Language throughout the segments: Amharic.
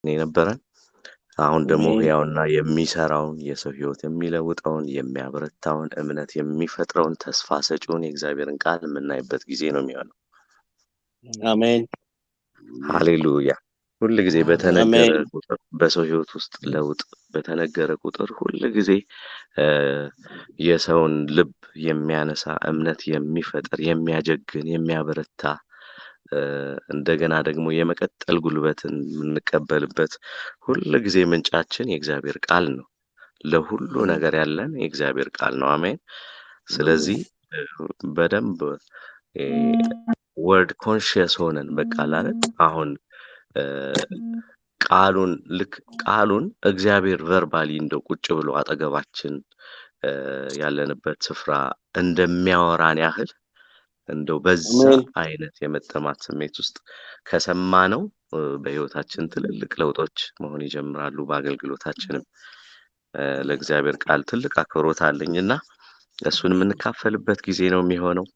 የነበረን አሁን ደግሞ አሜን ሕያውና የሚሰራውን የሰው ሕይወት የሚለውጠውን የሚያበረታውን እምነት የሚፈጥረውን ተስፋ ሰጪውን የእግዚአብሔርን ቃል የምናይበት ጊዜ ነው የሚሆነው። አሜን ሃሌሉያ! ሁል ጊዜ በተነገረ አሜን ቁጥር በሰው ሕይወት ውስጥ ለውጥ በተነገረ ቁጥር ሁል ጊዜ የሰውን ልብ የሚያነሳ እምነት የሚፈጥር የሚያጀግን የሚያበረታ እንደገና ደግሞ የመቀጠል ጉልበትን የምንቀበልበት ሁል ጊዜ ምንጫችን የእግዚአብሔር ቃል ነው። ለሁሉ ነገር ያለን የእግዚአብሔር ቃል ነው። አሜን። ስለዚህ በደንብ ወርድ ኮንሺየስ ሆነን በቃ አይደል አሁን ቃሉን እግዚአብሔር ቨርባሊ እንደው ቁጭ ብሎ አጠገባችን ያለንበት ስፍራ እንደሚያወራን ያህል እንደው በዛ አሜን አይነት የመጠማት ስሜት ውስጥ ከሰማነው በሕይወታችን ትልልቅ ለውጦች መሆን ይጀምራሉ። በአገልግሎታችንም ለእግዚአብሔር ቃል ትልቅ አክብሮት አለኝና እሱን የምንካፈልበት ጊዜ ነው የሚሆነው።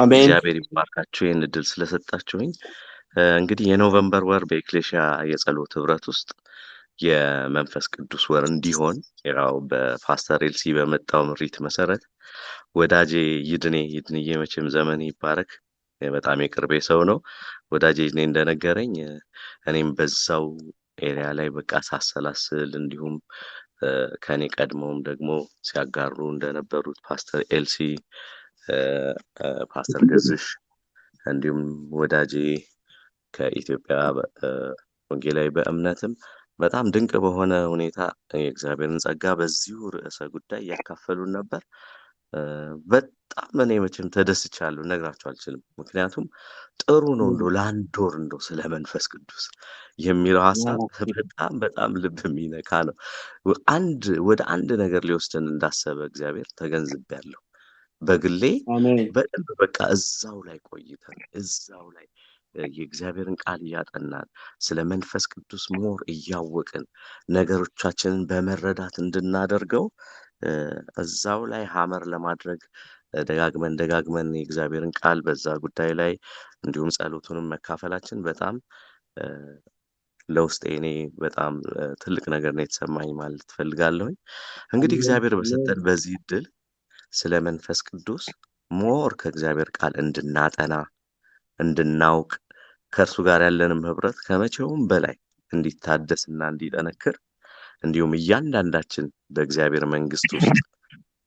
አሜን እግዚአብሔር ይባርካችሁ ይህን እድል ስለሰጣችሁኝ። እንግዲህ የኖቨምበር ወር በኤክሌሽያ የጸሎት ህብረት ውስጥ የመንፈስ ቅዱስ ወር እንዲሆን ያው በፓስተር ኤልሲ በመጣው ምሪት መሰረት ወዳጄ ይድንዬ መቼም ዘመን ይባረክ በጣም የቅርቤ ሰው ነው። ወዳጄ ይድኔ እንደነገረኝ እኔም በዛው ኤሪያ ላይ በቃ ሳሰላስል እንዲሁም ከኔ ቀድሞም ደግሞ ሲያጋሩ እንደነበሩት ፓስተር ኤልሲ ፓስተር ገዝሽ እንዲሁም ወዳጄ ከኢትዮጵያ ወንጌላዊ በእምነትም በጣም ድንቅ በሆነ ሁኔታ የእግዚአብሔርን ጸጋ በዚሁ ርዕሰ ጉዳይ ያካፈሉን ነበር። በጣም እኔ መቼም ተደስቻለሁ፣ ነግራችሁ አልችልም። ምክንያቱም ጥሩ ነው እንደው ለአንድ ወር እንደው ስለ መንፈስ ቅዱስ የሚለው ሀሳብ በጣም ልብ የሚነካ ነው። ወደ አንድ ነገር ሊወስደን እንዳሰበ እግዚአብሔር ተገንዝቤያለሁ። በግሌ አሜን በደንብ በቃ እዛው ላይ ቆይተን እዛው ላይ የእግዚአብሔርን ቃል እያጠናን ስለ መንፈስ ቅዱስ ሞር እያወቅን ነገሮቻችንን በመረዳት እንድናደርገው እዛው ላይ ሀመር ለማድረግ ደጋግመን የእግዚአብሔርን ቃል በዛ ጉዳይ ላይ እንዲሁም ጸሎቱንም መካፈላችን በጣም ለውስጤ እኔ በጣም ትልቅ ነገር ነው የተሰማኝ ማለት ትፈልጋለሁኝ። እንግዲህ እግዚአብሔር በሰጠን በዚህ እድል ስለ መንፈስ ቅዱስ ሞር ከእግዚአብሔር ቃል እንድናጠና እንድናውቅ ከእርሱ ጋር ያለንም ህብረት ከመቼውም በላይ እንዲታደስና እንዲጠነክር እንዲሁም እያንዳንዳችን በእግዚአብሔር መንግስት ውስጥ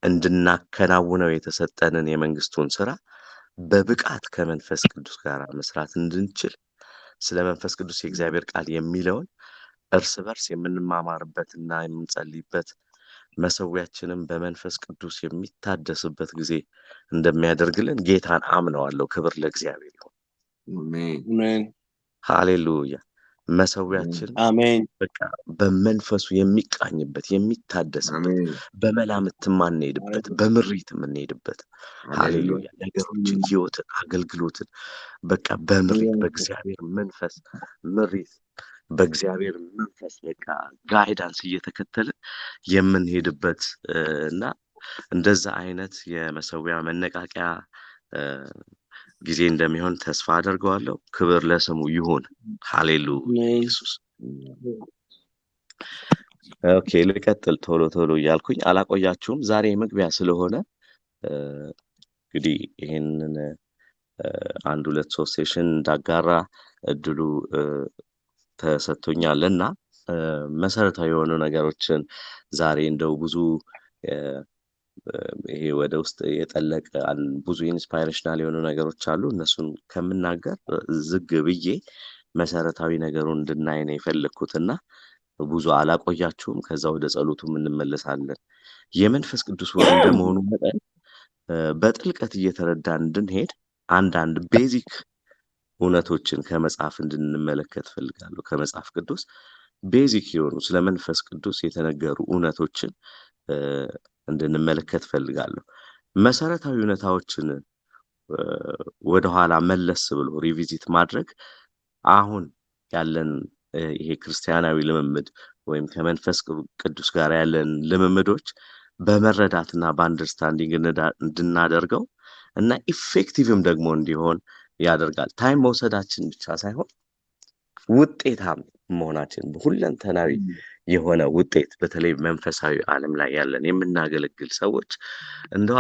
እንድናከናውነው የተሰጠንን የመንግስቱን ስራ በብቃት ከመንፈስ ቅዱስ ጋር መስራት እንድንችል ስለ መንፈስ ቅዱስ የእግዚአብሔር ቃል የሚለውን እርስ በርስ የምንማማርበትና የምንጸልይበት መሰዊያችንም በመንፈስ ቅዱስ የሚታደስበት ጊዜ እንደሚያደርግልን ጌታን አምነዋለሁ። ክብር ለእግዚአብሔር ይሁን። አሜን ሃሌሉያ። መሰዊያችን አሜን በቃ በመንፈሱ የሚቃኝበት የሚታደስበት በመላምት የማንሄድበት በምሪት የምንሄድበት ሃሌሉያ ነገሮችን ህይወትን አገልግሎትን በቃ በምሪት በእግዚአብሔር መንፈስ ምሪት በእግዚአብሔር መንፈስ በቃ ጋይዳንስ እየተከተልን የምንሄድበት እና እንደዛ አይነት የመሰዊያ መነቃቂያ ጊዜ እንደሚሆን ተስፋ አደርገዋለሁ። ክብር ለስሙ ይሁን። ሃሌሉያ ኢየሱስ። ኦኬ ልቀጥል ቶሎ እያልኩኝ አላቆያችሁም። ዛሬ መግቢያ ስለሆነ እንግዲህ ይሄንን 1-2-3 ሴሽን እንዳጋራ እድሉ ተሰጥቶኛልና መሰረታዊ የሆኑ ነገሮችን ዛሬ እንደው ብዙ ይሄ ወደ ውስጥ የጠለቀ ብዙ ኢንስፓይሬሽናል የሆኑ ነገሮች አሉ። እነሱን ከምናገር ዝግ ብዬ መሰረታዊ ነገሩን እንድናይ ነው የፈለኩትና ብዙ አላቆያችሁም። ከዛ ወደ ጸሎቱም እንመለሳለን። የመንፈስ ቅዱስ ወር እንደመሆኑ መጠን በጥልቀት እየተረዳን እንድንሄድ አንዳንድ ቤዚክ እውነቶችን ከመጽሐፍ እንድንመለከት ፈልጋለሁ። ከመጽሐፍ ቅዱስ ቤዚክ የሆኑ ስለ መንፈስ ቅዱስ የተነገሩ እውነቶችን እንድንመለከት ፈልጋለሁ። መሰረታዊ እውነታዎችን ወደኋላ መለስ ብሎ ሪቪዚት ማድረግ አሁን ያለን ይሄ ክርስቲያናዊ ልምምድ ወይም ከመንፈስ ቅዱስ ጋር ያለን ልምምዶች በመረዳትና በአንደርስታንዲንግ እንድናደርገው እና ኢፌክቲቭም ደግሞ እንዲሆን ያደርጋል። ታይም መውሰዳችን ብቻ ሳይሆን ውጤታም መሆናችን ሁለንተናዊ የሆነ ውጤት በተለይ መንፈሳዊ ዓለም ላይ ያለን የምናገለግል ሰዎች እንደው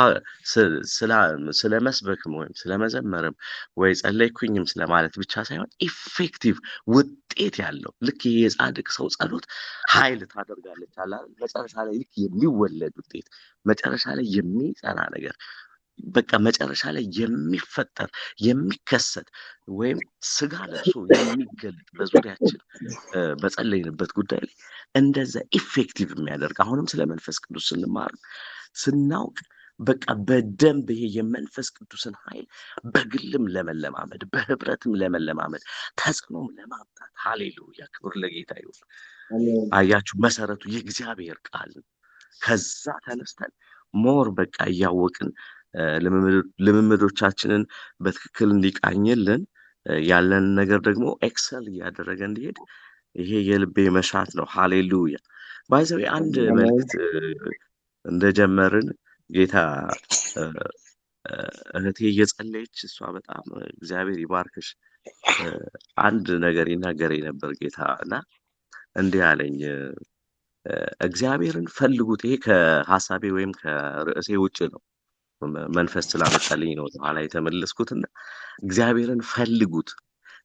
ስለ መስበክም ወይም ስለ መዘመርም ወይ ጸለይኩኝም ስለማለት ብቻ ሳይሆን ኢፌክቲቭ ውጤት ያለው ልክ ይሄ የጻድቅ ሰው ጸሎት ኃይል ታደርጋለች አለ አይደል? መጨረሻ ላይ ልክ የሚወለድ ውጤት መጨረሻ ላይ የሚጸና ነገር በቃ መጨረሻ ላይ የሚፈጠር የሚከሰት ወይም ስጋ ለብሶ የሚገለጥ በዙሪያችን በጸለይንበት ጉዳይ ላይ እንደዛ ኢፌክቲቭ የሚያደርግ አሁንም ስለ መንፈስ ቅዱስ ስንማር ስናውቅ በቃ በደንብ ይሄ የመንፈስ ቅዱስን ኃይል በግልም ለመለማመድ በህብረትም ለመለማመድ ተጽዕኖም ለማምጣት ሃሌሉያ ክብር ለጌታ ይሁን። አያችሁ መሰረቱ የእግዚአብሔር ቃል ነው። ከዛ ተነስተን ሞር በቃ እያወቅን ልምምዶቻችንን በትክክል እንዲቃኝልን ያለን ነገር ደግሞ ኤክሰል እያደረገ እንዲሄድ ይሄ የልቤ መሻት ነው። ሃሌሉያ ባይዘው አንድ መልእክት እንደጀመርን ጌታ እህቴ እየጸለየች እሷ በጣም እግዚአብሔር ይባርክሽ አንድ ነገር ይናገረኝ ነበር ጌታ እና እንዲህ አለኝ እግዚአብሔርን ፈልጉት። ይሄ ከሐሳቤ ወይም ከርዕሴ ውጭ ነው። መንፈስ ስላመጣልኝ ነው ኋላ የተመለስኩትና እግዚአብሔርን ፈልጉት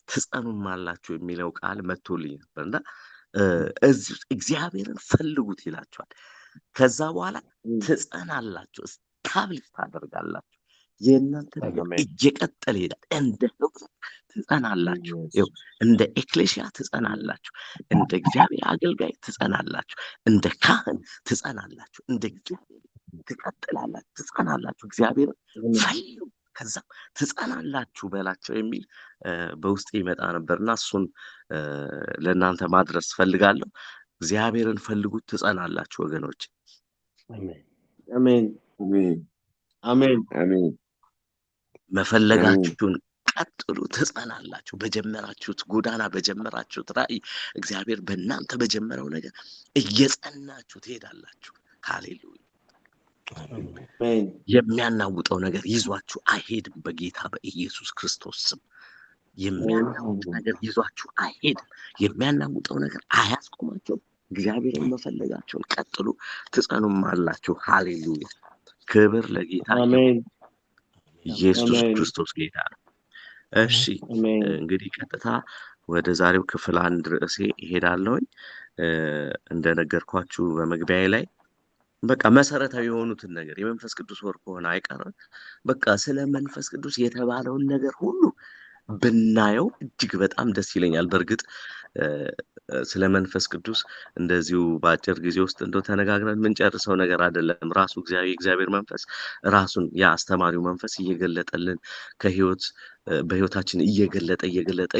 ትጸኑማላችሁ የሚለው ቃል መጥቶልኝ ነበርና እግዚአብሔርን ፈልጉት ይላችኋል። ከዛ በኋላ ትጸናላችሁ፣ ስታብሊሽ ታደርጋላችሁ። የእናንተ ነገር እየቀጠለ ይሄዳል። እንደ ህብረት ትጸናላችሁ፣ እንደ ኤክሌሲያ ትጸናላችሁ፣ እንደ እግዚአብሔር አገልጋይ ትጸናላችሁ፣ እንደ ካህን ትጸናላችሁ፣ እንደ እግዚአብሔር ትቀጥላላችሁ፣ ትጸናላችሁ። እግዚአብሔርን ፈልጉ ከዛ ትጸናላችሁ በላቸው የሚል በውስጤ ይመጣ ነበርና እሱን ለእናንተ ማድረስ ፈልጋለሁ። እግዚአብሔርን ፈልጉት ትጸናላችሁ ወገኖች። አሜን አሜን አሜን አሜን። መፈለጋችሁን ቀጥሉ ትጸናላችሁ። በጀመራችሁት ጎዳና በጀመራችሁት ራእይ እግዚአብሔር በእናንተ በጀመረው ነገር እየጸናችሁ ትሄዳላችሁ። ሃሌሉያ። የሚያናውጠው ነገር ይዟችሁ አይሄድም። በጌታ በኢየሱስ ክርስቶስ ስም የሚያናውጠው ነገር ይዟችሁ አይሄድም። የሚያናውጠው ነገር አያስቆማችሁም። እግዚአብሔርን መፈለጋችሁን ቀጥሉ ትጸኑም አላችሁ። ሃሌሉያ ክብር ለጌታ አሜን። ኢየሱስ ክርስቶስ ጌታ ነው። እሺ እንግዲህ ቀጥታ ወደ ዛሬው ክፍል አንድ ርዕሴ እሄዳለሁኝ። እንደነገርኳችሁ በመግቢያዬ ላይ በቃ መሰረታዊ የሆኑትን ነገር የመንፈስ ቅዱስ ወር ከሆነ አይቀርም በቃ ስለ መንፈስ ቅዱስ የተባለውን ነገር ሁሉ ብናየው እጅግ በጣም ደስ ይለኛል። በእርግጥ ስለ መንፈስ ቅዱስ እንደዚሁ በአጭር ጊዜ ውስጥ እንደው ተነጋግረን የምንጨርሰው ነገር አይደለም። ራሱ እግዚአብሔር መንፈስ ራሱን የአስተማሪው መንፈስ እየገለጠልን በህይወታችን እየገለጠ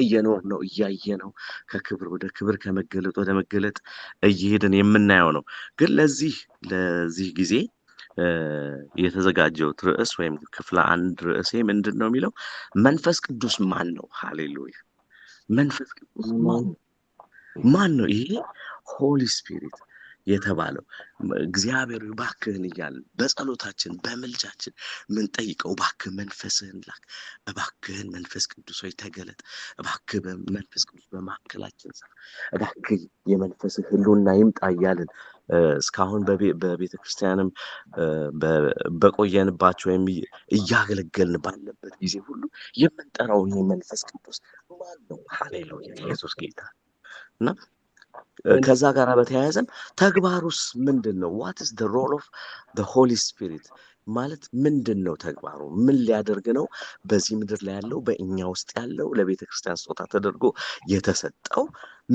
እየኖር ነው እያየ ነው ከክብር ወደ ክብር ከመገለጥ ወደ መገለጥ እየሄድን የምናየው ነው። ግን ለዚህ ጊዜ የተዘጋጀው ርዕስ ወይም ክፍል አንድ ርዕሴ ምንድን ነው የሚለው መንፈስ ቅዱስ ማን ነው? ሃሌሉያ መንፈስ ቅዱስ ማን ነው? ይሄ ሆሊ ስፒሪት የተባለው እግዚአብሔር እባክህን እያልን በጸሎታችን በምልጃችን ምን ጠይቀው እባክህ መንፈስህን ላክ፣ እባክህን መንፈስ ቅዱስ ሆይ ተገለጥ፣ እባክህ መንፈስ ቅዱስ በማዕከላችን ስራ፣ እባክህ የመንፈስህ ህልውና ይምጣ እያልን እስካሁን በቤተ ክርስቲያንም በቆየንባቸው እያገለገልን ባለበት ጊዜ ሁሉ የምንጠራውን የመንፈስ ቅዱስ ማን ነው? ሃሌሉያ ኢየሱስ ጌታ እና ከዛ ጋር በተያያዘም ተግባሩስ ምንድን ነው? ዋት ኢዝ ዘ ሮል ኦፍ ዘ ሆሊ ስፒሪት ማለት ምንድን ነው ተግባሩ? ምን ሊያደርግ ነው? በዚህ ምድር ላይ ያለው በእኛ ውስጥ ያለው ለቤተ ክርስቲያን ስጦታ ተደርጎ የተሰጠው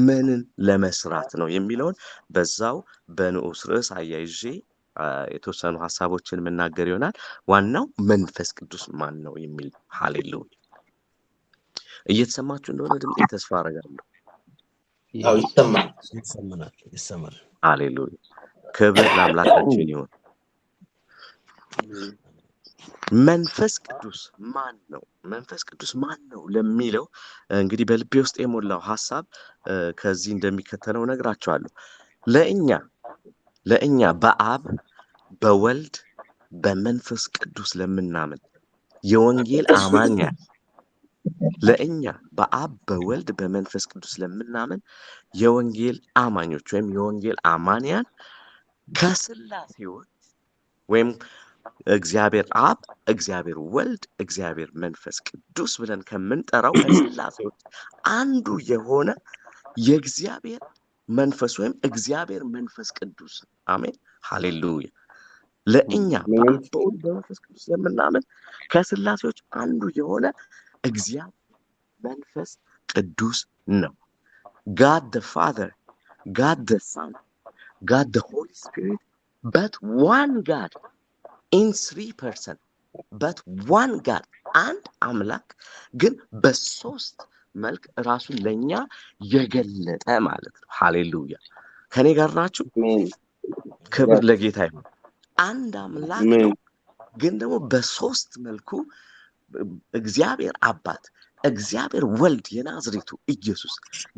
ምንን ለመስራት ነው የሚለውን በዛው በንዑስ ርዕስ አያይዤ የተወሰኑ ሀሳቦችን የምናገር ይሆናል። ዋናው መንፈስ ቅዱስ ማን ነው የሚል ሃሌሉያ። እየተሰማችሁ እንደሆነ ድምጤ ተስፋ አደርጋለሁ። ይሰማል። ሃሌሉያ ክብር ለአምላካችን ይሁን። መንፈስ ቅዱስ ማን ነው? መንፈስ ቅዱስ ማን ነው ለሚለው እንግዲህ በልቤ ውስጥ የሞላው ሀሳብ ከዚህ እንደሚከተለው ነግራቸዋለሁ። ለእኛ በአብ በወልድ በመንፈስ ቅዱስ ለምናምን የወንጌል አማኛ ለእኛ በአብ በወልድ በመንፈስ ቅዱስ ለምናምን የወንጌል አማኞች ወይም የወንጌል አማንያን ከስላሴዎች ወይም እግዚአብሔር አብ፣ እግዚአብሔር ወልድ፣ እግዚአብሔር መንፈስ ቅዱስ ብለን ከምንጠራው ከስላሴዎች አንዱ የሆነ የእግዚአብሔር መንፈስ ወይም እግዚአብሔር መንፈስ ቅዱስ አሜን፣ ሃሌሉያ። ለእኛ በአብ በወልድ በመንፈስ ቅዱስ ለምናምን ከስላሴዎች አንዱ የሆነ እግዚአብሔር መንፈስ ቅዱስ ነው። God the Father, God the Son, God the Holy Spirit, but one God in 3 person, but one God, አንድ አምላክ ግን በሶስት መልክ ራሱን ለኛ የገለጠ ማለት ነው። ሃሌሉያ። ከኔ ጋር ናችሁ? ክብር ለጌታ ይሁን። አንድ አምላክ ነው ግን ደግሞ በሶስት መልኩ እግዚአብሔር አባት፣ እግዚአብሔር ወልድ የናዝሬቱ ኢየሱስ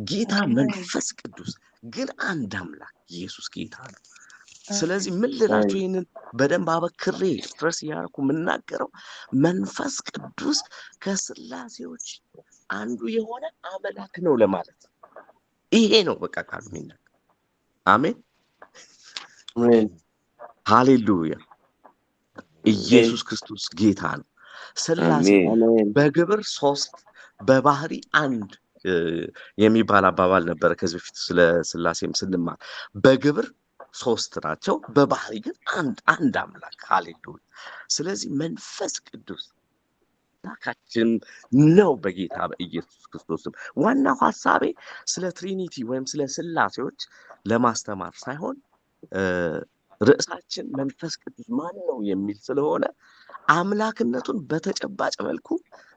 ጌታ፣ መንፈስ ቅዱስ ግን አንድ አምላክ ኢየሱስ ጌታ ነው። ስለዚህ ምን ልላችሁ ይህንን በደንብ አበክሬ ስትረስ እያደረኩ የምናገረው መንፈስ ቅዱስ ከስላሴዎች አንዱ የሆነ አምላክ ነው ለማለት ነው። ይሄ ነው በቃ ቃሉ የሚናገር። አሜን ሃሌሉያ። ኢየሱስ ክርስቶስ ጌታ ነው። ስላሴ በግብር 3 በባህሪ አንድ የሚባል አባባል ነበረ ከዚህ በፊት ስለ ስላሴም ስንማር። በግብር 3 ናቸው፣ በባህሪ ግን አንድ አምላክ። ሃሌሉያ። ስለዚህ መንፈስ ቅዱስ አምላካችን ነው በጌታ በኢየሱስ ክርስቶስም። ዋናው ሐሳቤ ስለ ትሪኒቲ ወይም ስለ ስላሴዎች ለማስተማር ሳይሆን ርዕሳችን መንፈስ ቅዱስ ማን ነው የሚል ስለሆነ አምላክነቱን በተጨባጭ መልኩ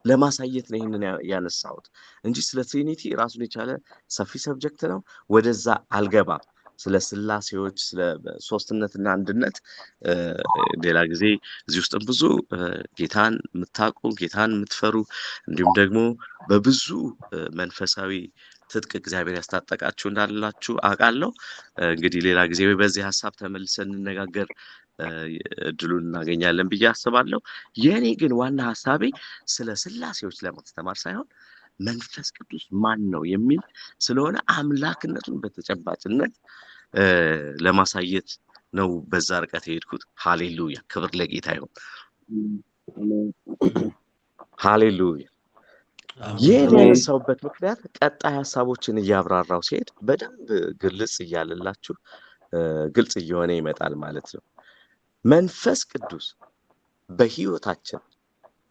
ለማሳየት ነው ይህንን ያነሳሁት እንጂ ስለ ትሪኒቲ ራሱን የቻለ ሰፊ ሰብጀክት ነው። ወደዛ አልገባም። ስለ ስላሴዎች፣ ስለ ሶስትነትና አንድነት ሌላ ጊዜ እዚህ ውስጥ ብዙ ጌታን የምታውቁ ጌታን የምትፈሩ እንዲሁም ደግሞ በብዙ መንፈሳዊ ትጥቅ እግዚአብሔር ያስታጠቃችሁ እንዳላችሁ አውቃለሁ። እንግዲህ ሌላ ጊዜ በዚህ ሀሳብ ተመልሰን እንነጋገር እድሉን እናገኛለን ብዬ አስባለሁ። የኔ ግን ዋና ሀሳቤ ስለ ስላሴዎች ለማስተማር ሳይሆን መንፈስ ቅዱስ ማን ነው የሚል ስለሆነ አምላክነቱን በተጨባጭነት ለማሳየት ነው በዛ ርቀት የሄድኩት። ሃሌሉያ፣ ክብር ለጌታ ይሁን። ሃሌሉያ። ይህን ያነሳውበት ምክንያት ቀጣይ ሀሳቦችን እያብራራው ሲሄድ በደንብ ግልጽ እያለላችሁ ግልጽ እየሆነ ይመጣል ማለት ነው። መንፈስ ቅዱስ በህይወታችን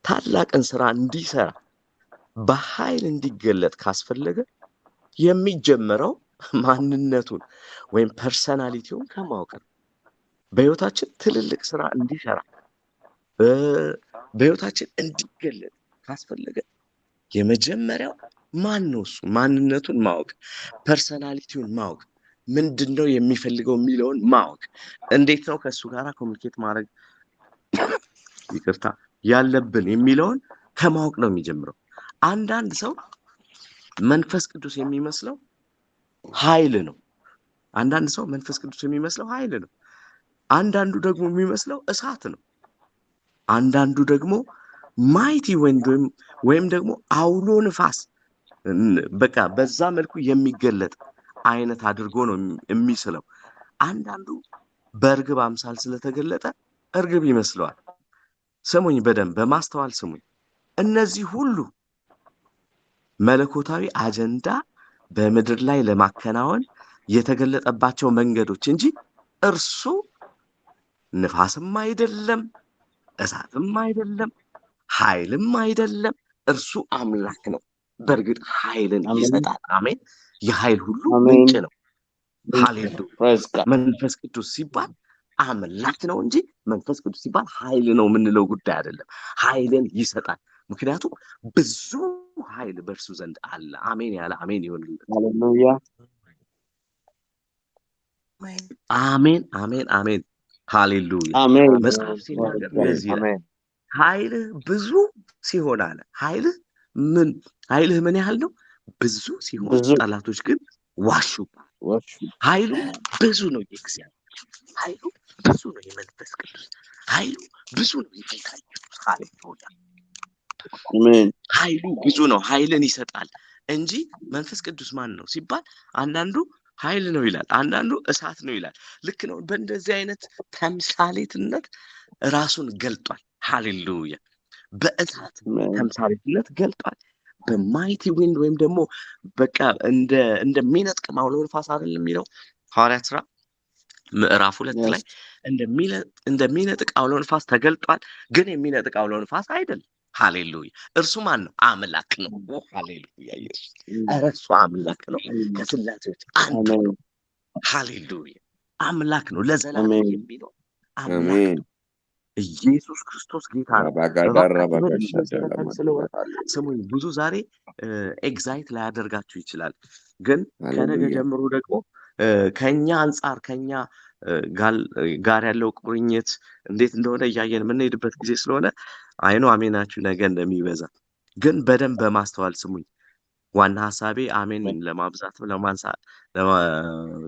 ታላቅን ስራ እንዲሰራ በኃይል እንዲገለጥ ካስፈለገ የሚጀመረው ማንነቱን ወይም ፐርሰናሊቲውን ከማወቅ ነው። በህይወታችን ትልልቅ ስራ እንዲሰራ በህይወታችን እንዲገለጥ ካስፈለገ የመጀመሪያው ማን ነው? እሱ ማንነቱን ማወቅ፣ ፐርሰናሊቲውን ማወቅ፣ ምንድን ነው የሚፈልገው የሚለውን ማወቅ፣ እንዴት ነው ከእሱ ጋር ኮሚኒኬት ማድረግ ያለብን የሚለውን ከማወቅ ነው የሚጀምረው። አንዳንድ ሰው መንፈስ ቅዱስ የሚመስለው ኃይል ነው። አንዳንድ ሰው መንፈስ ቅዱስ የሚመስለው ኃይል ነው። አንዳንዱ ደግሞ የሚመስለው እሳት ነው። አንዳንዱ ደግሞ ማይቲ ወይም ደግሞ አውሎ ንፋስ፣ በቃ በዛ መልኩ የሚገለጥ አይነት አድርጎ ነው የሚስለው። አንዳንዱ በእርግብ አምሳል ስለተገለጠ እርግብ ይመስለዋል። ስሙኝ፣ በደንብ በማስተዋል ስሙኝ። እነዚህ ሁሉ መለኮታዊ አጀንዳ በምድር ላይ ለማከናወን የተገለጠባቸው መንገዶች እንጂ እርሱ ንፋስም አይደለም፣ እሳትም አይደለም፣ ኃይልም አይደለም። እርሱ አምላክ ነው። በእርግጥ ኃይልን ይሰጣል። አሜን። የኃይል ሁሉ ምንጭ ነው። ሃሌሉያ። መንፈስ ቅዱስ ሲባል አምላክ ነው እንጂ መንፈስ ቅዱስ ሲባል ኃይል ነው የምንለው ጉዳይ አይደለም። ኃይልን ይሰጣል። ምክንያቱም ብዙ ኃይል በእርሱ ዘንድ አለ። አሜን ያለ አሜን ይሁንልን። ሃሌሉያ። አሜን አሜን አሜን። ሃሌሉያ። መጽሐፍ ሲናገር እንደዚህ ይላል፣ ኃይልህ ብዙ ሲሆን አለ። ኃይልህ ምን ያህል ነው? ብዙ ሲሆን፣ ጠላቶች ግን ዋሹ። ኃይሉ ብዙ ነው። የእግዚአብሔር ኃይሉ ብዙ ነው። የመንፈስ ቅዱስ ኃይሉ ብዙ ነው። የጌታ ኢየሱስ ሃሌሉያ። አሜን ኃይሉ ብዙ ነው። ኃይልን ይሰጣል እንጂ መንፈስ ቅዱስ ማን ነው ሲባል አንዳንዱ ኃይል ነው ይላል፣ አንዳንዱ እሳት ነው ይላል። ልክ ነው። በእንደዚህ አይነት ተምሳሌትነት ራሱን ገልጧል። ሃሌሉያ! በእሳት ተምሳሌትነት ገልጧል። በማይቲ ዊንድ ወይም ደግሞ በቃ እንደሚነጥቅ አውሎ ነፋስ አይደለም የሚለው ሐዋርያት ሥራ ምዕራፍ 2 ላይ እንደሚነጥቅ አውሎ ነፋስ ተገልጧል። ግን የሚነጥቅ አውሎ ነፋስ አይደለም። ሃሌሉያ! እርሱ ማን ነው? አምላክ ነው። ሃሌሉያ! ኢየሱስ እርሱ አምላክ ነው። ከስላሴዎች አንዱ ነው። ሃሌሉያ! አምላክ ነው። ለዘላለም የሚኖር አምላክ ነው። ኢየሱስ ክርስቶስ ጌታ ነው። ስለሆነ ስሙኝ፣ ብዙ ዛሬ ኤግዛይት ላያደርጋችሁ ይችላል። ግን ከነገ ጀምሮ ደግሞ ከኛ አንጻር ከኛ ጋር ያለው ቁርኝት እንዴት እንደሆነ እያየን የምንሄድበት ጊዜ ስለሆነ አይኖ አሜናችሁ ነገ እንደሚበዛ ግን በደንብ በማስተዋል ስሙኝ። ዋና ሀሳቤ አሜን ለማብዛትም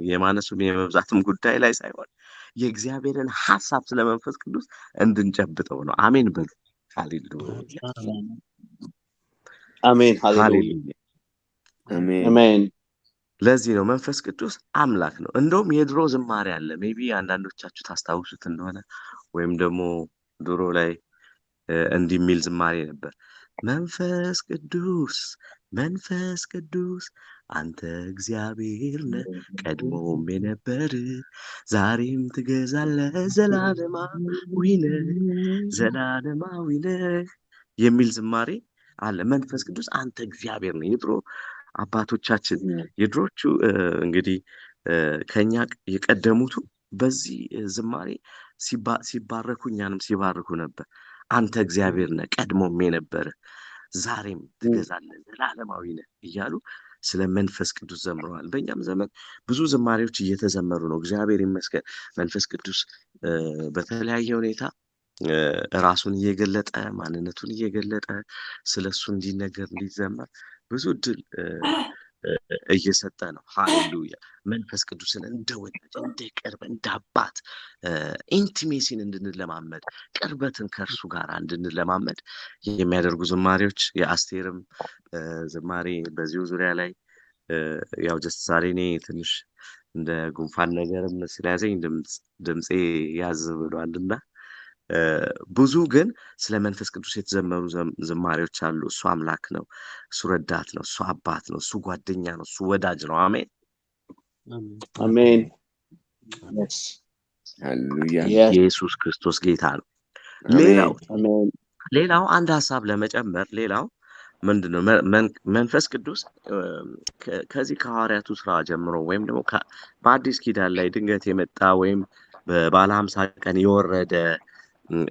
የማነሱም የመብዛትም ጉዳይ ላይ ሳይሆን የእግዚአብሔርን ሐሳብ ስለ መንፈስ ቅዱስ እንድንጨብጠው ነው። አሜን በሉ። ሃሌሉያ አሜን ሃሌሉያ አሜን። ለዚህ ነው መንፈስ ቅዱስ አምላክ ነው። እንደውም የድሮ ዝማሬ አለ። ሜቢ አንዳንዶቻችሁ ታስታውሱት እንደሆነ ወይም ደግሞ ድሮ ላይ እንዲህ የሚል ዝማሬ ነበር። መንፈስ ቅዱስ መንፈስ ቅዱስ አንተ እግዚአብሔር ነህ፣ ቀድሞም የነበር ዛሬም ትገዛለህ፣ ዘላለማዊ ነህ ዘላለማዊ ነህ የሚል ዝማሬ አለ። መንፈስ ቅዱስ አንተ እግዚአብሔር ነህ። የድሮ አባቶቻችን የድሮቹ እንግዲህ ከኛ የቀደሙቱ በዚህ ዝማሬ ሲባረኩ እኛንም ሲባርኩ ነበር። አንተ እግዚአብሔር ነህ፣ ቀድሞም የነበረ ዛሬም ትገዛለህ፣ ዘላለማዊ ነህ እያሉ ስለ መንፈስ ቅዱስ ዘምረዋል። በእኛም ዘመን ብዙ ዝማሬዎች እየተዘመሩ ነው። እግዚአብሔር ይመስገን። መንፈስ ቅዱስ በተለያየ ሁኔታ ራሱን እየገለጠ ማንነቱን እየገለጠ ስለሱ እንዲነገር እንዲዘመር ብዙ እድል እየሰጠ ነው። ሃሌሉያ! መንፈስ ቅዱስን እንደ ወዳጅ እንደ ቅርብ እንደ አባት ኢንቲሜሲን እንድንለማመድ ቅርበትን ከእርሱ ጋር እንድንለማመድ የሚያደርጉ ዝማሬዎች የአስቴርም ዝማሬ በዚሁ ዙሪያ ላይ ያው ጀስት ዛሬ እኔ ትንሽ እንደ ጉንፋን ነገርም ስለያዘኝ ድምፄ ያዝ ብሏልና ብዙ ግን ስለ መንፈስ ቅዱስ የተዘመሩ ዝማሬዎች አሉ። እሱ አምላክ ነው፣ እሱ ረዳት ነው፣ እሱ አባት ነው፣ እሱ ጓደኛ ነው፣ እሱ ወዳጅ ነው። አሜን አሜን። ኢየሱስ ክርስቶስ ጌታ ነው። ሌላው አንድ ሀሳብ ለመጨመር ሌላው ምንድነው መንፈስ ቅዱስ ከዚህ ከሐዋርያቱ ስራ ጀምሮ ወይም ደግሞ በአዲስ ኪዳን ላይ ድንገት የመጣ ወይም በባለ 50 ቀን የወረደ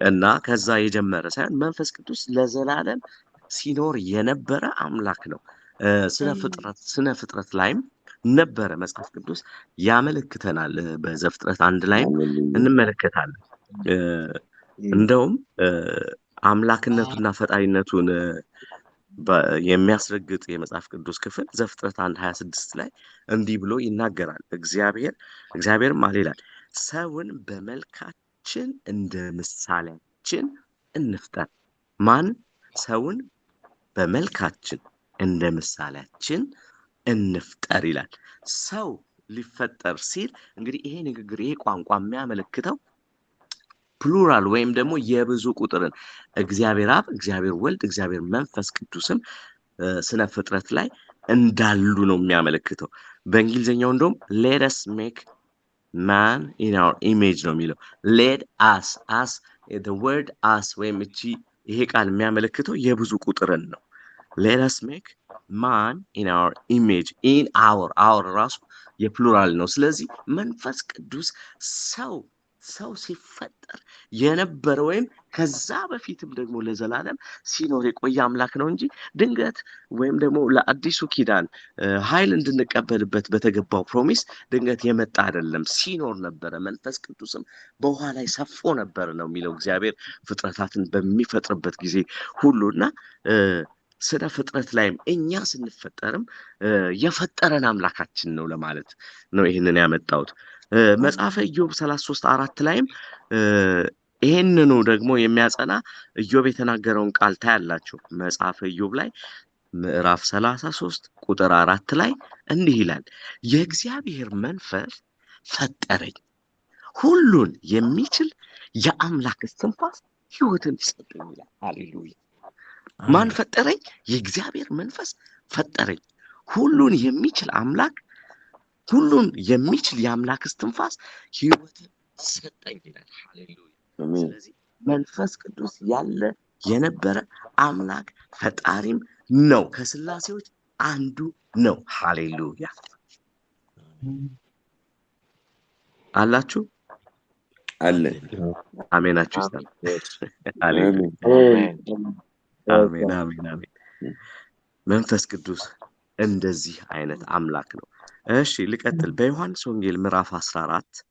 እና ከዛ የጀመረ ሳይሆን መንፈስ ቅዱስ ለዘላለም ሲኖር የነበረ አምላክ ነው። ስነ ፍጥረት ላይም ነበረ። መጽሐፍ ቅዱስ ያመለክተናል። በዘፍጥረት 1 ላይም እንመለከታለን። እንደውም አምላክነቱና ፈጣሪነቱን የሚያስረግጥ የመጽሐፍ ቅዱስ ክፍል ዘፍጥረት 1:26 ላይ እንዲህ ብሎ ይናገራል። እግዚአብሔርም አለ ይላል ሰውን በመልካችን እንደ ምሳሌያችን እንፍጠር። ማን? ሰውን በመልካችን እንደ ምሳሌያችን እንፍጠር ይላል። ሰው ሊፈጠር ሲል እንግዲህ ይሄ ንግግር ይሄ ቋንቋ የሚያመለክተው ፕሉራል ወይም ደግሞ የብዙ ቁጥርን እግዚአብሔር አብ፣ እግዚአብሔር ወልድ፣ እግዚአብሔር መንፈስ ቅዱስም ስነ ፍጥረት ላይ እንዳሉ ነው የሚያመለክተው። በእንግሊዝኛው እንደውም let us make man in our image ነው የሚለው። let us the word us ወይም ይሄ ቃል የሚያመለክተው የብዙ ቁጥርን ነው። let us make man in our image in our ራሱ የፕሉራል ነው። ስለዚህ መንፈስ ቅዱስ ሰው ሲፈጠር የነበረ ወይም ከዛ በፊትም ደግሞ ለዘላለም ሲኖር የቆየ አምላክ ነው እንጂ ድንገት ወይም ደግሞ ለአዲሱ ኪዳን ኃይል እንድንቀበልበት በተገባው ፕሮሚስ ድንገት የመጣ አይደለም። ሲኖር ነበረ። መንፈስ ቅዱስም በውሃ ላይ ሰፎ ነበር ነው የሚለው እግዚአብሔር ፍጥረታትን በሚፈጥርበት ጊዜ ሁሉና ስነ ፍጥረት ላይም እኛ ስንፈጠርም የፈጠረን አምላካችን ነው ለማለት ነው ይህንን ያመጣሁት። መጽሐፈ ኢዮብ 33:4 ላይም ይሄንኑ ደግሞ የሚያጸና ኢዮብ የተናገረውን ቃል ታያላችሁ። መጽሐፈ ኢዮብ ላይ ምዕራፍ 33 ቁጥር 4 ላይ እንዲህ ይላል፣ የእግዚአብሔር መንፈስ ፈጠረኝ፣ ሁሉን የሚችል የአምላክ እስትንፋስ ሕይወትን ሰጠኝ ይላል። ሃሌሉያ! ማን ፈጠረኝ? የእግዚአብሔር መንፈስ ፈጠረኝ፣ ሁሉን የሚችል አምላክ፣ ሁሉን የሚችል የአምላክ እስትንፋስ ሕይወትን ሰጠኝ ይላል። ሃሌሉያ! ስለዚህ መንፈስ ቅዱስ ያለ የነበረ አምላክ ፈጣሪም ነው። ከስላሴዎች አንዱ ነው። ሃሌሉያ! አላችሁ? አለን። አሜናችሁ ይስጣል። ሃሌሉያ! አሜን፣ አሜን፣ አሜን። መንፈስ ቅዱስ እንደዚህ አይነት አምላክ ነው። እሺ ልቀጥል። በዮሐንስ ወንጌል ምዕራፍ 14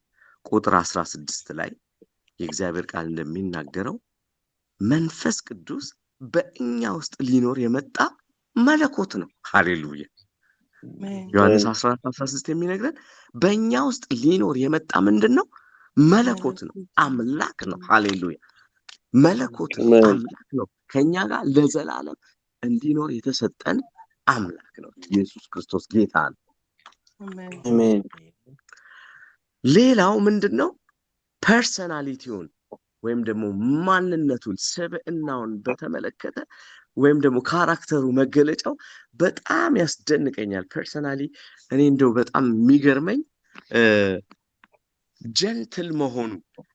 ቁጥር 16 ላይ የእግዚአብሔር ቃል እንደሚናገረው መንፈስ ቅዱስ በእኛ ውስጥ ሊኖር የመጣ መለኮት ነው። ሃሌሉያ! ዮሐንስ 14:16 የሚነግረን በእኛ ውስጥ ሊኖር የመጣ ምንድን ነው? መለኮት ነው፣ አምላክ ነው። ሃሌሉያ! መለኮት ነው፣ አምላክ ነው። ከኛ ጋር ለዘላለም እንዲኖር የተሰጠን አምላክ ነው። ኢየሱስ ክርስቶስ ጌታ ነው። አሜን። ሌላው ምንድን ነው? ፐርሰናሊቲውን ወይም ደግሞ ማንነቱን ስብዕናውን በተመለከተ ወይም ደግሞ ካራክተሩ መገለጫው በጣም ያስደንቀኛል። ፐርሰናሊ እኔ እንደው በጣም የሚገርመኝ ጀንትል መሆኑ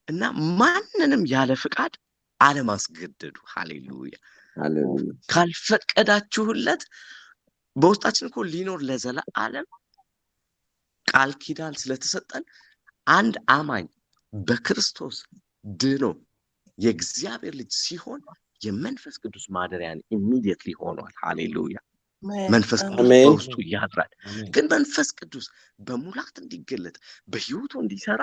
እና ማንንም ያለ ፍቃድ አለማስገደዱ። ሃሌሉያ! ካልፈቀዳችሁለት በውስጣችን እኮ ሊኖር ለዘላለም ቃል ኪዳን ስለተሰጠን አንድ አማኝ በክርስቶስ ድኖ የእግዚአብሔር ልጅ ሲሆን የመንፈስ ቅዱስ ማደሪያን ኢሚዲየትሊ ሆኗል። ሃሌሉያ! መንፈስ ቅዱስ በውስጡ ያድራል። ግን መንፈስ ቅዱስ በሙላት እንዲገለጥ በሕይወቱ እንዲሰራ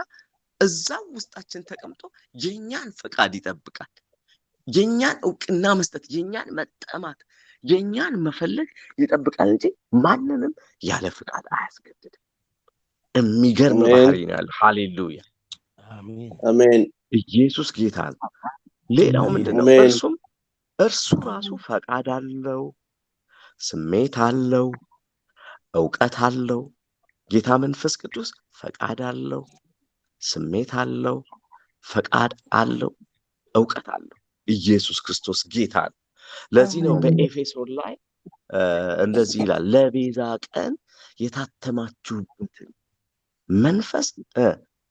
እዛው ውስጣችን ተቀምጦ የኛን ፍቃድ ይጠብቃል። የኛን እውቅና መስጠት፣ የኛን መጠማት፣ የኛን መፈለግ ይጠብቃል እንጂ ማንንም ያለ ፍቃድ አያስገድድም። የሚገርም ባህሪ ነው ያለው። ሃሌሉያ! አሜን። ኢየሱስ ጌታ ነው። ሌላው ምንድነው? እርሱ ራሱ ፈቃድ አለው፣ ስሜት አለው፣ እውቀት አለው። ጌታ መንፈስ ቅዱስ ፈቃድ አለው፣ ስሜት አለው፣ ፈቃድ አለው፣ እውቀት አለው። ኢየሱስ ክርስቶስ ጌታ ነው። ለዚህ ነው በኤፌሶን ላይ እንደዚህ ይላል፣ ለቤዛ ቀን የታተማችሁበትን መንፈስ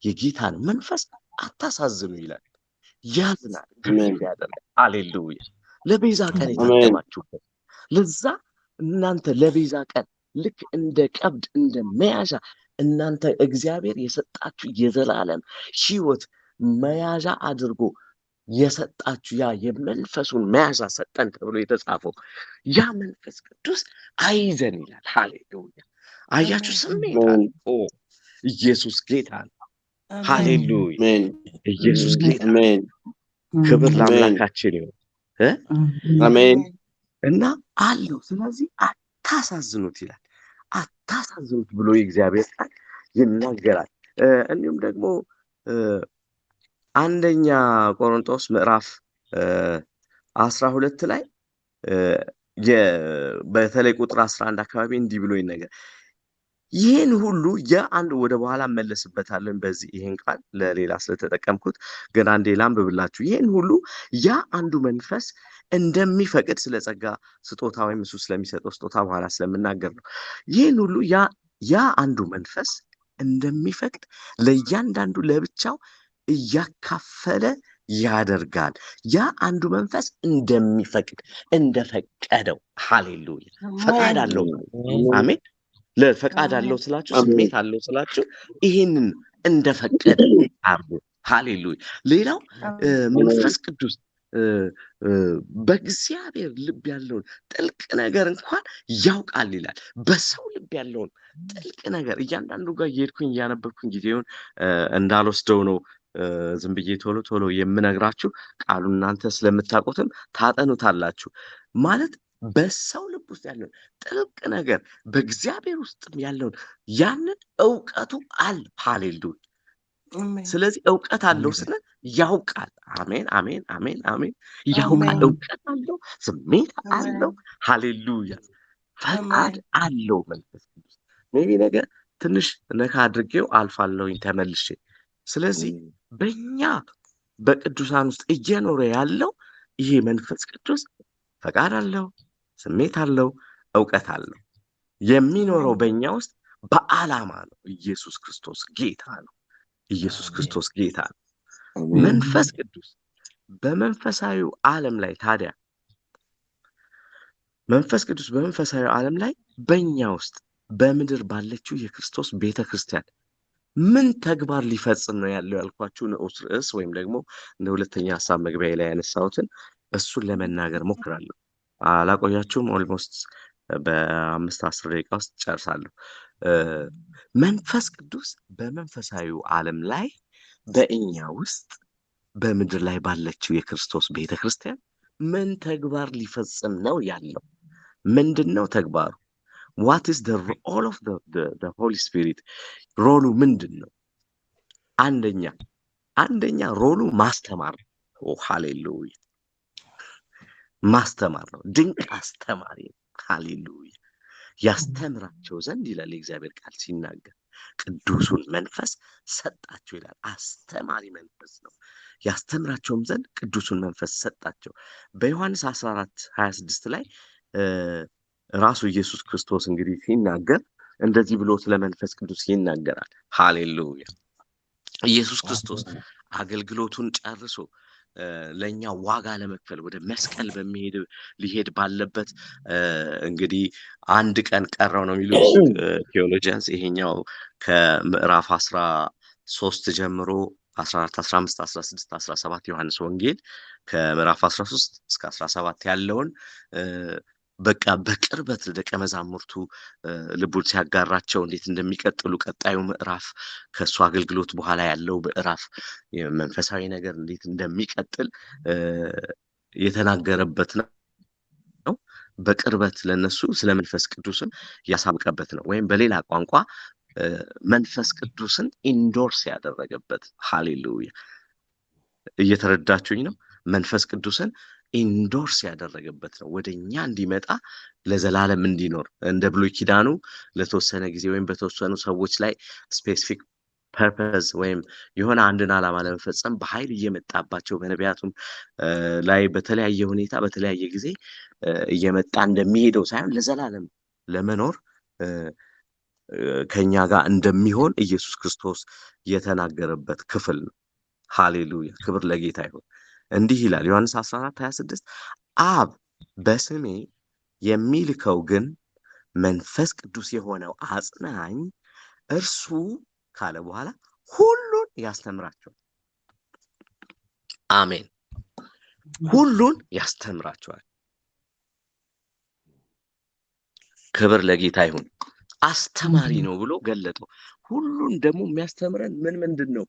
የጌታን መንፈስ አታሳዝኑ ይላል። ያዝናል፣ ያደርጋል። ሃሌሉያ! ለቤዛ ቀን የታተማችሁበት ለዛ እናንተ ለቤዛ ቀን ልክ እንደ ቀብድ እንደ መያዣ እናንተ እግዚአብሔር የሰጣችሁ የዘላለም ሕይወት መያዣ አድርጎ የሰጣችሁ ያ የመንፈሱን መያዣ ሰጠን ተብሎ የተጻፈው ያ መንፈስ ቅዱስ አይዘን ይላል። ሃሌሉያ! አያችሁ፣ ስሜት አለው። ኢየሱስ ጌታ ነው። ሃሌሉያ! ኢየሱስ ጌታ ነው። ክብር ለአምላካችን ይሁን። አሜን። እና አለው። ስለዚህ አታሳዝኑት ይላል። አታሳዝኑት ብሎ የእግዚአብሔር ቃል ይናገራል። እንዲሁም ደግሞ አንደኛ ቆሮንቶስ ምዕራፍ 12 ላይ በተለይ ቁጥር 11 አካባቢ እንዲህ ብሎ ይነገር ይህን ሁሉ የአንድ ወደ በኋላ መለስበታለን። በዚህ ይህን ቃል ለሌላ ስለተጠቀምኩት ግን አንዴ ላንብብላችሁ። ይህን ሁሉ ያ አንዱ መንፈስ እንደሚፈቅድ ስለ ጸጋ ስጦታ ወይም እሱ ስለሚሰጠው ስጦታ በኋላ ስለምናገር ነው። ይህን ሁሉ ያ አንዱ መንፈስ እንደሚፈቅድ ለእያንዳንዱ ለብቻው እያካፈለ ያደርጋል። ያ አንዱ መንፈስ እንደሚፈቅድ እንደፈቀደው። ሃሌሉያ! ፈቃድ አለው። አሜን። ለፈቃድ አለው ስላችሁ፣ ስሜት አለው ስላችሁ ይሄንን እንደፈቀደ አርጉ። ሃሌሉያ! ሌላው መንፈስ ቅዱስ በእግዚአብሔር ልብ ያለውን ጥልቅ ነገር እንኳን ያውቃል ይላል። በሰው ልብ ያለውን ጥልቅ ነገር እያንዳንዱ ጋር እየሄድኩኝ እያነበብኩኝ ጊዜውን እንዳልወስደው ነው ዝም ብዬ ቶሎ ቶሎ የምነግራችሁ። ቃሉን እናንተ ስለምታውቁትም ታጠኑታላችሁ። ማለት በሰው ልብ ውስጥ ያለውን ጥልቅ ነገር በእግዚአብሔር ውስጥ ያለውን ያንን እውቀቱ አለ። ሃሌሉያ! ስለዚህ እውቀት አለው ስንል ያውቃል። አሜን አሜን አሜን አሜን። ያውቃል፣ እውቀት አለው፣ ስሜት አለው። ሃሌሉያ። ፈቃድ አለው መንፈስ ቅዱስ። ሜቢ ነገር ትንሽ ነካ አድርጌው አልፋለሁኝ ተመልሼ። ስለዚህ በእኛ በቅዱሳን ውስጥ እየኖረ ያለው ይሄ መንፈስ ቅዱስ ፈቃድ አለው፣ ስሜት አለው፣ እውቀት አለው። የሚኖረው በእኛ ውስጥ በዓላማ ነው። ኢየሱስ ክርስቶስ ጌታ ነው። ኢየሱስ ክርስቶስ ጌታ ነው። መንፈስ ቅዱስ በመንፈሳዊው ዓለም ላይ ታዲያ መንፈስ ቅዱስ በመንፈሳዊ ዓለም ላይ በእኛ ውስጥ በምድር ባለችው የክርስቶስ ቤተ ክርስቲያን ምን ተግባር ሊፈጽም ነው ያለው ያልኳችሁ ንዑስ ርዕስ ወይም ደግሞ እንደ ሁለተኛ ሀሳብ መግቢያ ላይ ያነሳሁትን እሱን ለመናገር ሞክራለሁ። አላቆያችሁም። ኦልሞስት በ5-10 ደቂቃ ውስጥ ጨርሳለሁ። መንፈስ ቅዱስ በመንፈሳዊው ዓለም ላይ በእኛ ውስጥ በምድር ላይ ባለችው የክርስቶስ ቤተ ክርስቲያን ምን ተግባር ሊፈጽም ነው ያለው? ምንድን ነው ተግባሩ? What is the role of the Holy Spirit? ሮሉ ምንድን ነው? አንደኛ ሮሉ ማስተማር ነው። ሃሌሉያ! ማስተማር ነው። ድንቅ አስተማሪ ነው። ሃሌሉያ! ያስተምራቸው ዘንድ ይላል የእግዚአብሔር ቃል ሲናገር ቅዱሱን መንፈስ ሰጣቸው ይላል። አስተማሪ መንፈስ ነው። ያስተምራቸውም ዘንድ ቅዱሱን መንፈስ ሰጣቸው። በዮሐንስ 14:26 ላይ ራሱ ኢየሱስ ክርስቶስ እንግዲህ ሲናገር እንደዚህ ብሎ ስለ መንፈስ ቅዱስ ይናገራል። ሃሌሉያ! ኢየሱስ ክርስቶስ አገልግሎቱን ጨርሶ ለኛ ዋጋ ለመክፈል ወደ መስቀል ሊሄድ ባለበት እንግዲህ አንድ ቀን ቀረው ነው የሚሉት ቴዎሎጂያንስ። ይሄኛው ከምዕራፍ 13 ጀምሮ 14፣ 15፣ 16፣ 17 ዮሐንስ ወንጌል ከምዕራፍ 13 እስከ 17 ያለውን በቃ በቅርበት ደቀ መዛሙርቱ ልቡን ሲያጋራቸው እንዴት እንደሚቀጥሉ ቀጣዩ ምዕራፍ ከእሱ አገልግሎት በኋላ ያለው ምዕራፍ መንፈሳዊ ነገር እንዴት እንደሚቀጥል የተናገረበት ነው። በቅርበት ለነሱ ስለ መንፈስ ቅዱስን ያሳወቀበት ነው። ወይም በሌላ ቋንቋ መንፈስ ቅዱስን ኢንዶርስ ያደረገበት። ሃሌሉያ! እየተረዳችሁኝ ነው? መንፈስ ቅዱስን ኢንዶርስ ያደረገበት ነው። ወደኛ እንዲመጣ ለዘላለም እንዲኖር እንደ ብሉይ ኪዳኑ ለተወሰነ ጊዜ ወይም በተወሰኑ ሰዎች ላይ ስፔሲፊክ ፐርፐዝ ወይም የሆነ አንድን ዓላማ ለመፈጸም በኃይል እየመጣባቸው በነቢያቱም ላይ በተለያየ ሁኔታ በተለያየ ጊዜ እየመጣ እንደሚሄደው ሳይሆን ለዘላለም ለመኖር ከኛ ጋር እንደሚሆን ኢየሱስ ክርስቶስ የተናገረበት ክፍል ነው። ሃሌሉያ! ክብር ለጌታ ይሁን። እንዲህ ይላል ዮሐንስ 14:26 አብ በስሜ የሚልከው ግን መንፈስ ቅዱስ የሆነው አጽናኝ እርሱ ካለ በኋላ ሁሉን ያስተምራቸዋል። አሜን። ሁሉን ያስተምራቸዋል። ክብር ለጌታ ይሁን። አስተማሪ ነው ብሎ ገለጠው። ሁሉን ደግሞ የሚያስተምረን ምንድን ነው?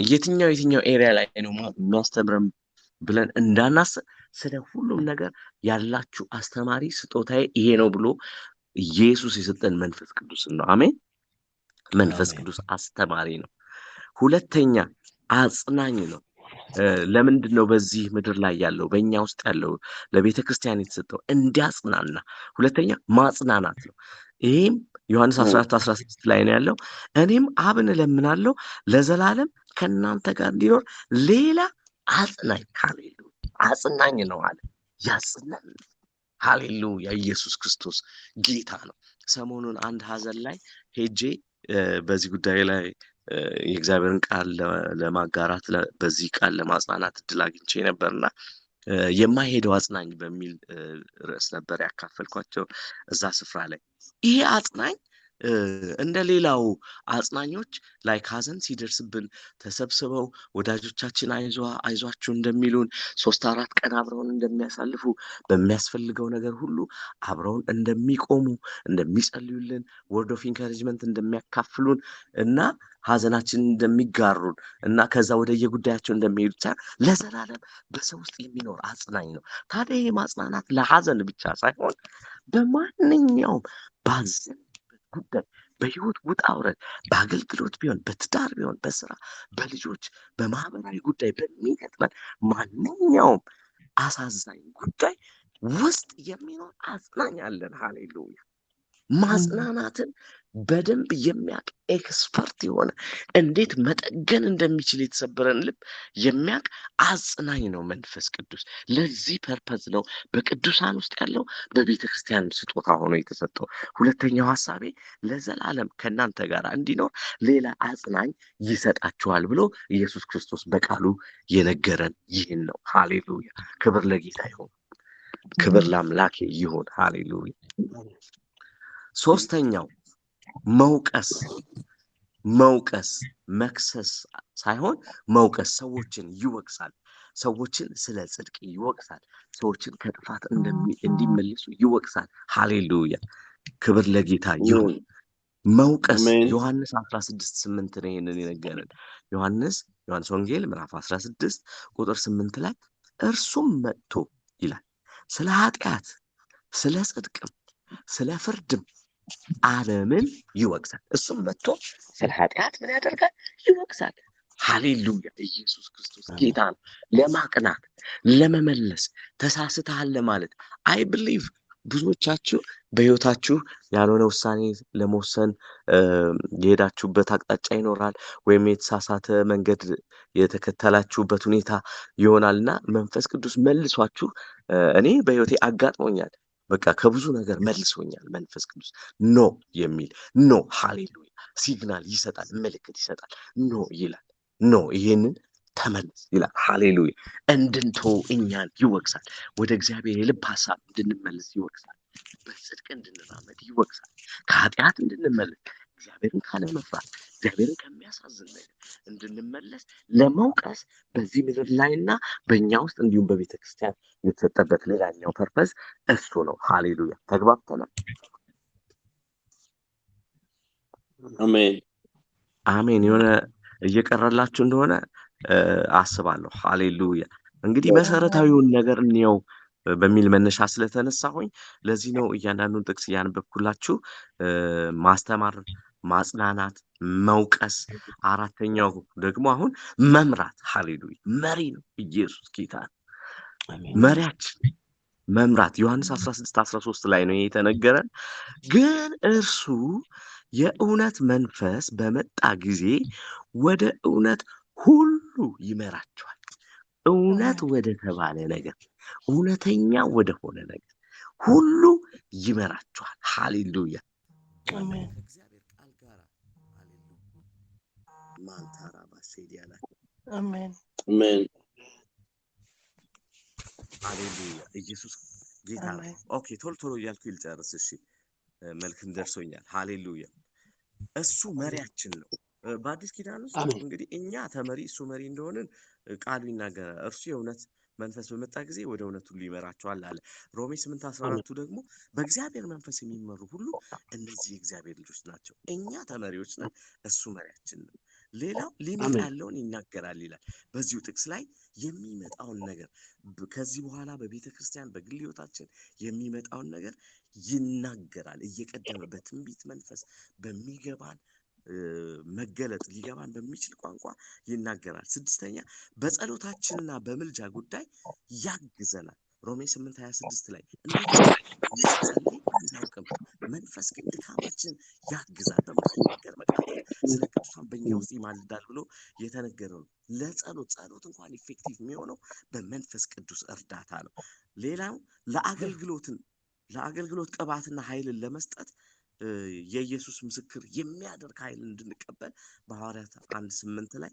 የትኛው ኤሪያ ላይ ነው የሚያስተምረን ብለን እንዳናስብ ስለ ሁሉም ነገር ያላችሁ አስተማሪ ስጦታዬ ይሄ ነው ብሎ ኢየሱስ የሰጠን መንፈስ ቅዱስ ነው። አሜን። መንፈስ ቅዱስ አስተማሪ ነው። ሁለተኛ አጽናኝ ነው። ለምንድን ነው በዚህ ምድር ላይ ያለው በእኛ ውስጥ ያለው ለቤተ ክርስቲያን የተሰጠው? እንዲያጽናና። ሁለተኛ ማጽናናት ነው። ይህም ዮሐንስ 14:16 ላይ ነው ያለው። እኔም አብን እለምናለሁ ለዘላለም ከእናንተ ጋር እንዲኖር ሌላ አጽናኝ። ሃሌሉያ! አጽናኝ ነው አለ። ያጽናኝ። ሃሌሉያ! ኢየሱስ ክርስቶስ ጌታ ነው። ሰሞኑን አንድ ሀዘን ላይ ሄጄ በዚህ ጉዳይ ላይ የእግዚአብሔርን ቃል ለማጋራት በዚህ ቃል ለማጽናናት እድል አግኝቼ ነበርና የማይሄደው አጽናኝ በሚል ርዕስ ነበር ያካፈልኳቸው እዛ ስፍራ ላይ። ይሄ አጽናኝ እንደ ሌላው አጽናኞች ላይ ሀዘን ሲደርስብን ተሰብስበው ወዳጆቻችን አይዟችሁ እንደሚሉን 3-4 ቀን አብረውን እንደሚያሳልፉ በሚያስፈልገው ነገር ሁሉ አብረውን እንደሚቆሙ እንደሚጸልዩልን ወርድ ኦፍ ኢንካሬጅመንት እንደሚያካፍሉን እና ሀዘናችንን እንደሚጋሩን እና ከዛ ወደ የጉዳያቸው እንደሚሄዱት ሳይሆን ለዘላለም በሰው ውስጥ የሚኖር አጽናኝ ነው። ታዲያ ይህ ማጽናናት ለሀዘን ብቻ ሳይሆን በማንኛውም ባዘንበት ጉዳይ በህይወት ውጣ ውረድ፣ በአገልግሎት ቢሆን፣ በትዳር ቢሆን፣ በስራ፣ በልጆች፣ በማህበራዊ ጉዳይ በሚገጥመን ማንኛውም አሳዛኝ ጉዳይ ውስጥ የሚኖር አጽናኝ አለን። ሃሌሉያ! ማጽናናትን በደንብ የሚያውቅ ኤክስፐርት የሆነ እንዴት መጠገን እንደሚችል የተሰበረን ልብ የሚያውቅ አጽናኝ ነው መንፈስ ቅዱስ። ለዚህ ፐርፐዝ ነው በቅዱሳን ውስጥ ያለው በቤተ ክርስቲያን ስጦታ ሆኖ የተሰጠው። ሁለተኛው ሀሳቤ ለዘላለም ከእናንተ ጋር እንዲኖር ሌላ አጽናኝ ይሰጣችኋል ብሎ ኢየሱስ ክርስቶስ በቃሉ የነገረን ይህን ነው። ሃሌሉያ! ክብር ለጌታ ይሁን፣ ክብር ለአምላክ ይሁን። ሃሌሉያ! ሶስተኛው መውቀስ መክሰስ ሳይሆን መውቀስ፣ ሰዎችን ይወቅሳል። ሰዎችን ስለ ጽድቅ ይወቅሳል። ሰዎችን ከጥፋት እንዲመለሱ ይወቅሳል። ሃሌሉያ! ክብር ለጌታ ይሁን። መውቀስ ዮሐንስ 16:8 ነው ይሄንን የነገረን። ዮሐንስ ወንጌል ምዕራፍ 16 ቁጥር 8 ላይ እርሱም መጥቶ ይላል ስለ ኃጢአት፣ ስለ ጽድቅም፣ ስለ ፍርድም ዓለምን ይወቅሳል። እሱም መጥቶ ስለ ኃጢአት ምን ያደርጋል? ይወቅሳል። ሃሌሉያ! ኢየሱስ ክርስቶስ ጌታ ነው። ለማቅናት፣ ለመመለስ፣ ተሳስተሃል ለማለት አይ ብሊቭ ብዙዎቻችሁ በህይወታችሁ ያልሆነ ውሳኔ ለመወሰን የሄዳችሁበት አቅጣጫ ይኖራል፣ ወይም የተሳሳተ መንገድ የተከተላችሁበት ሁኔታ ይሆናልና መንፈስ ቅዱስ መልሷችሁ እኔ በህይወቴ አጋጥሞኛል። በቃ ከብዙ ነገር መልሶኛል። መንፈስ ቅዱስ ኖ የሚል ኖ፣ ሃሌሉያ! ሲግናል ይሰጣል፣ ምልክት ይሰጣል። ኖ ይላል፣ ኖ ይሄንን ተመለስ ይላል። ሃሌሉያ! እንድንተው እኛን ይወቅሳል። ወደ እግዚአብሔር የልብ ሀሳብ እንድንመለስ ይወቅሳል። በጽድቅ እንድንራመድ ይወቅሳል። ከኃጢአት እንድንመለስ፣ እግዚአብሔርን ካለመፍራት፣ እግዚአብሔርን ከሚያሳዝን ነገር እንድንመለስ ለመውቀስ በዚህ ምድር ላይና በእኛ ውስጥ እንዲሁም በቤተ ክርስቲያን የተሰጠበት ሌላኛው ፐርፐዝ እሱ ነው። ሃሌሉያ! ተግባብተናል? አሜን አሜን። የሆነ እየቀረላችሁ እንደሆነ አስባለሁ። ሃሌሉያ! እንግዲህ መሰረታዊውን ነገር እንየው በሚል መነሻ ስለተነሳሁኝ ለዚህ ነው እያንዳንዱን ጥቅስ እያነበብኩላችሁ ማስተማር፣ ማጽናናት፣ መውቀስ። አራተኛው ደግሞ አሁን መምራት። ሃሌሉያ! መሪ ነው ኢየሱስ ጌታ ነው። መሪያችን መምራት ዮሐንስ 16:13 ላይ ነው የተነገረን። ግን እርሱ የእውነት መንፈስ በመጣ ጊዜ ወደ እውነት ሁሉ ይመራቸዋል። እውነት ወደ ተባለ ነገር፣ እውነተኛ ወደ ሆነ ነገር ሁሉ ይመራቸዋል። ሃሌሉያ! አሜን። ከእግዚአብሔር ቃል ጋር ማንታራ ባሴዲያላ አሜን። አሜን ሃሌሉያ! ኢየሱስ ጌታ ነው። ኦኬ፣ ቶሎ እያልኩ ልጨርስ። እሺ፣ መልክም ደርሶኛል። ሃሌሉያ! እሱ መሪያችን ነው። በአዲስ ኪዳን ውስጥ እንግዲህ እኛ ተመሪ፣ እሱ መሪ እንደሆንን ቃሉ ይናገራል። እርሱ የእውነት መንፈስ በመጣ ጊዜ ወደ እውነት ሁሉ ይመራቸዋል አለ። ሮሜ 8:14 ደግሞ በእግዚአብሔር መንፈስ የሚመሩ ሁሉ እነዚህ የእግዚአብሔር ልጆች ናቸው። እኛ ተመሪዎች ነን፣ እሱ መሪያችን ነው። ሌላው ሊመጣ ያለውን ይናገራል ይላል። በዚሁ ጥቅስ ላይ የሚመጣውን ነገር ከዚህ በኋላ በቤተ ክርስቲያን በግል ሕይወታችን የሚመጣውን ነገር ይናገራል። እየቀደመ በትንቢት መንፈስ በሚገባን መገለጥ ሊገባን በሚችል ቋንቋ ይናገራል። ስድስተኛ በጸሎታችንና በምልጃ ጉዳይ ያግዘናል። ሮሜ 8:26 ላይ እንጸልይ አናውቅም፣ መንፈስ ግን ድካማችን ያግዛል፣ በማይነገር መቃተት ስለ ቅዱሳን በእኛ ውስጥ ይማልዳል ብሎ የተነገረው ነው። ጸሎት እንኳን ኢፌክቲቭ የሚሆነው በመንፈስ ቅዱስ እርዳታ ነው። ሌላው ለአገልግሎት ቅባትና ኃይልን ለመስጠት የኢየሱስ ምስክር የሚያደርግ ኃይል እንድንቀበል በሐዋርያት 1:8 ላይ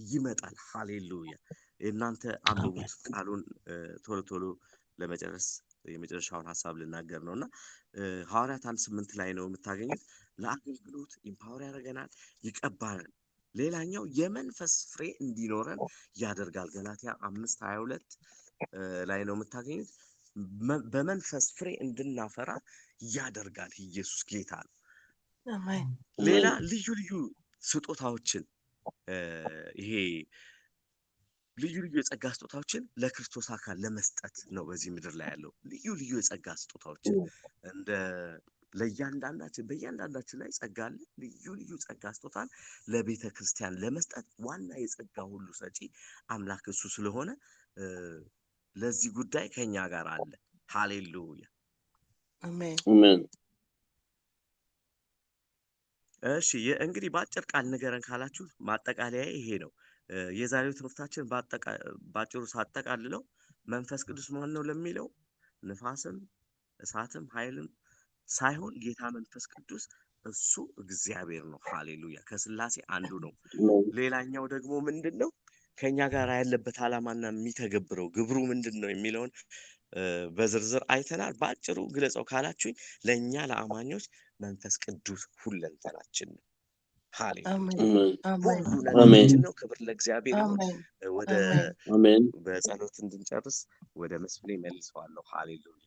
ይመጣል። ሃሌሉያ! እናንተ አንብቡት ቃሉን ቶሎ ለመጨረስ የመጨረሻውን ሀሳብ ልናገር ነውና ሐዋርያት 1:8 ላይ ነው የምታገኙት። ለአገልግሎት ኢምፓወር ያደርገናል፣ ይቀባናል። ሌላኛው የመንፈስ ፍሬ እንዲኖረን ያደርጋል። ገላትያ 5:22 ላይ ነው የምታገኙት። በመንፈስ ፍሬ እንድናፈራ ያደርጋል። ኢየሱስ ጌታ ነው። ሌላ ልዩ ልዩ ስጦታዎችን ይሄ ልዩ ልዩ የጸጋ ስጦታዎችን ለክርስቶስ አካል ለመስጠት ነው በዚህ ምድር ላይ ያለው። ልዩ ልዩ የጸጋ ስጦታዎችን እንደ ለእያንዳንዳችን በእያንዳንዳችን ላይ ጸጋ አለ። ልዩ ልዩ ጸጋ ስጦታን ለቤተ ክርስቲያን ለመስጠት ዋና የጸጋ ሁሉ ሰጪ አምላክ እሱ ስለሆነ ለዚህ ጉዳይ ከኛ ጋር አለ። ሃሌሉያ አሜን አሜን። እሺ እንግዲህ በአጭር ቃል ንገረን ካላችሁ ማጠቃለያ ይሄ ነው። የዛሬው ትምህርታችን ባጭሩ ሳጠቃልለው መንፈስ ቅዱስ ማን ነው ለሚለው ንፋስም እሳትም ኃይልም ሳይሆን ጌታ መንፈስ ቅዱስ እሱ እግዚአብሔር ነው። ሃሌሉያ ከስላሴ አንዱ ነው። ሌላኛው ደግሞ ምንድነው ከኛ ጋር ያለበት ዓላማና የሚተገብረው ግብሩ ምንድነው የሚለውን በዝርዝር አይተናል። ባጭሩ ግለጸው ካላችሁኝ ለኛ ለአማኞች መንፈስ ቅዱስ ሁለንተናችን ነው። ሃሌሉያ አሜን ሁሉ ነገራችን ነው። ክብር ለእግዚአብሔር ይሁን። ወደ አሜን አሜን። በጸሎት እንድንጨርስ ወደ መስፍኔ መልሰዋለሁ። ሃሌሉያ